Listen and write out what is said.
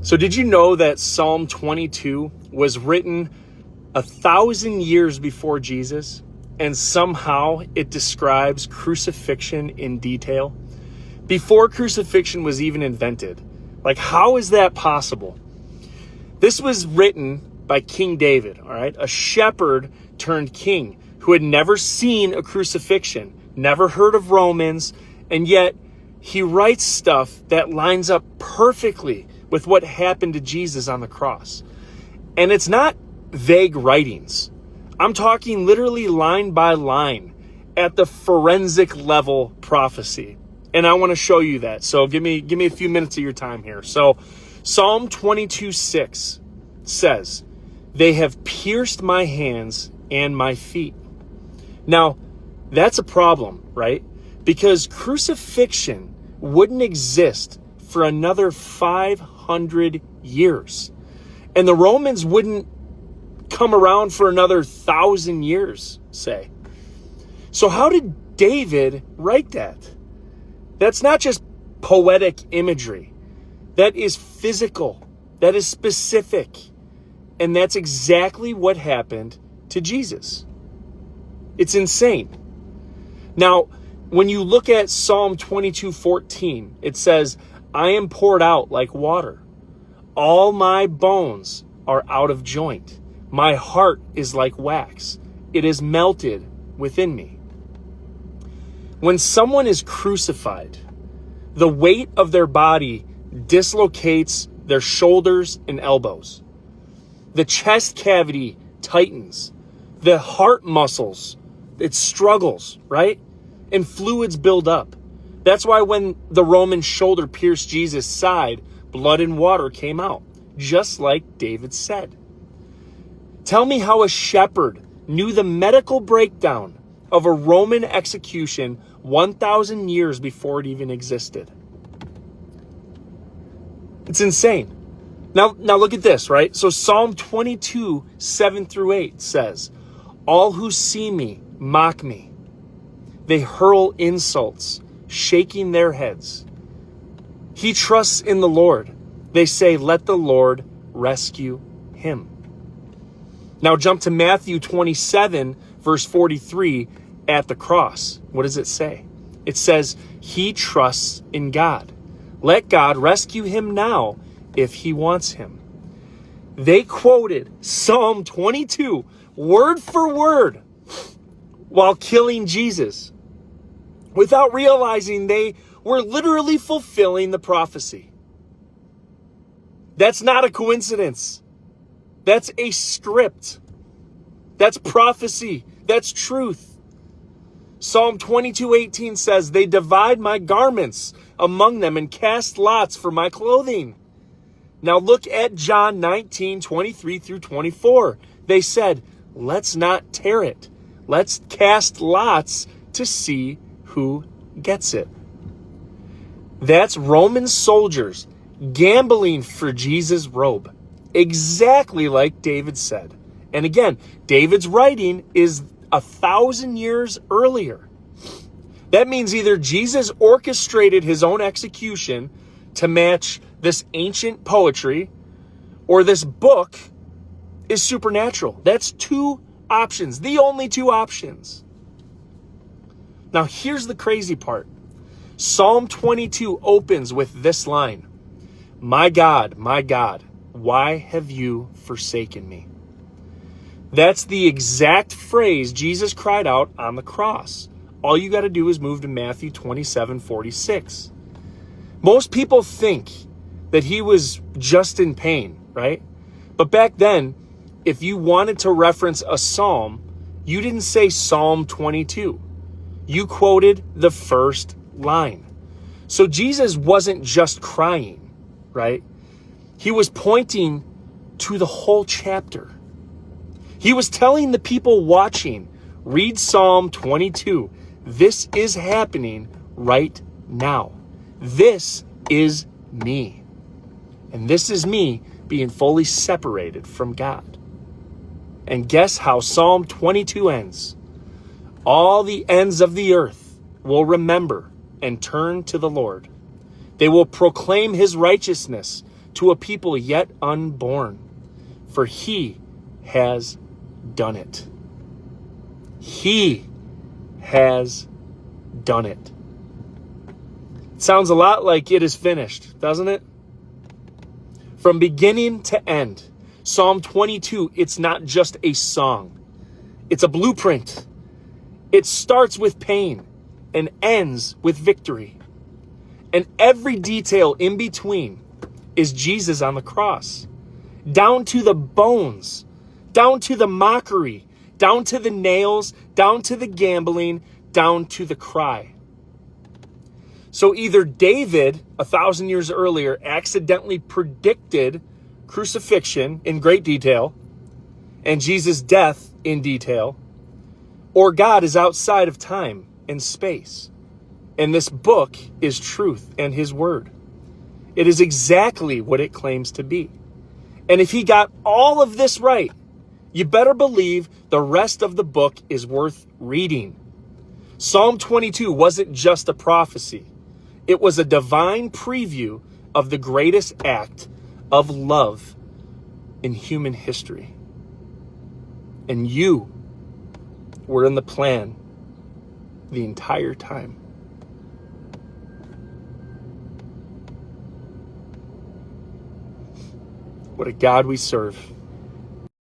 So did you know that Psalm 22 was written 1,000 years before Jesus, and somehow it describes crucifixion in detail? Before crucifixion was even invented. Like, how is that possible? This was written by King David, all right? A shepherd turned king who had never seen a crucifixion, never heard of Romans, and yet he writes stuff that lines up perfectly with what happened to Jesus on the cross. And it's not vague writings. I'm talking literally line by line at the forensic level prophecy. And I want to show you that. So give me a few minutes of your time here. So Psalm 22:6 says, "They have pierced my hands and my feet." Now, that's a problem, right? Because crucifixion wouldn't exist for another 500 years. And the Romans wouldn't come around for another 1,000 years, say. So how did David write that? That's not just poetic imagery. That is physical. That is specific. And that's exactly what happened to Jesus. It's insane. Now, when you look at Psalm 22:14, it says, "I am poured out like water. All my bones are out of joint. My heart is like wax. It is melted within me." When someone is crucified, the weight of their body dislocates their shoulders and elbows. The chest cavity tightens. The heart muscles, it struggles, right? And fluids build up. That's why when the Roman shoulder pierced Jesus' side, blood and water came out, just like David said. Tell me how a shepherd knew the medical breakdown of a Roman execution 1,000 years before it even existed. It's insane. Now look at this, right? So Psalm 22, 7-8 says, "All who see me mock me. They hurl insults, shaking their heads. He trusts in the Lord. They say, let the Lord rescue him." Now jump to Matthew 27, verse 43, at the cross. What does it say? It says, "He trusts in God. Let God rescue him now if he wants him." They quoted Psalm 22, word for word, while killing Jesus, without realizing they were literally fulfilling the prophecy. That's not a coincidence. That's a script. That's prophecy. That's truth. Psalm 22:18 says, "They divide my garments among them and cast lots for my clothing." Now look at John 19:23-24. They said, "Let's not tear it. Let's cast lots to see who gets it." That's Roman soldiers gambling for Jesus' robe, exactly like David said. And again, David's writing is 1,000 years earlier. That means either Jesus orchestrated his own execution to match this ancient poetry, or this book is supernatural. That's two options, the only two options. Now here's the crazy part. Psalm 22 opens with this line, my God, why have you forsaken me?" That's the exact phrase Jesus cried out on the cross. All you got to do is move to Matthew 27:46. Most people think that he was just in pain, right? But back then, if you wanted to reference a psalm, you didn't say Psalm 22. You quoted the first line. So Jesus wasn't just crying, right? He was pointing to the whole chapter. He was telling the people watching, read Psalm 22. This is happening right now. This is me. And this is me being fully separated from God. And guess how Psalm 22 ends? All the ends of the earth will remember and turn to the Lord. They will proclaim his righteousness to a people yet unborn, for he has done it. He has done it. It sounds a lot like it is finished, doesn't it? From beginning to end, Psalm 22, it's not just a song. It's a blueprint. It starts with pain and ends with victory. And every detail in between is Jesus on the cross. Down to the bones, down to the mockery, down to the nails, down to the gambling, down to the cry. So either David, 1,000 years earlier, accidentally predicted crucifixion in great detail and Jesus' death in detail, or God is outside of time and space. And this book is truth and his word. It is exactly what it claims to be. And if he got all of this right, you better believe the rest of the book is worth reading. Psalm 22 wasn't just a prophecy. It was a divine preview of the greatest act of love in human history. And you were in the plan the entire time. What a God we serve.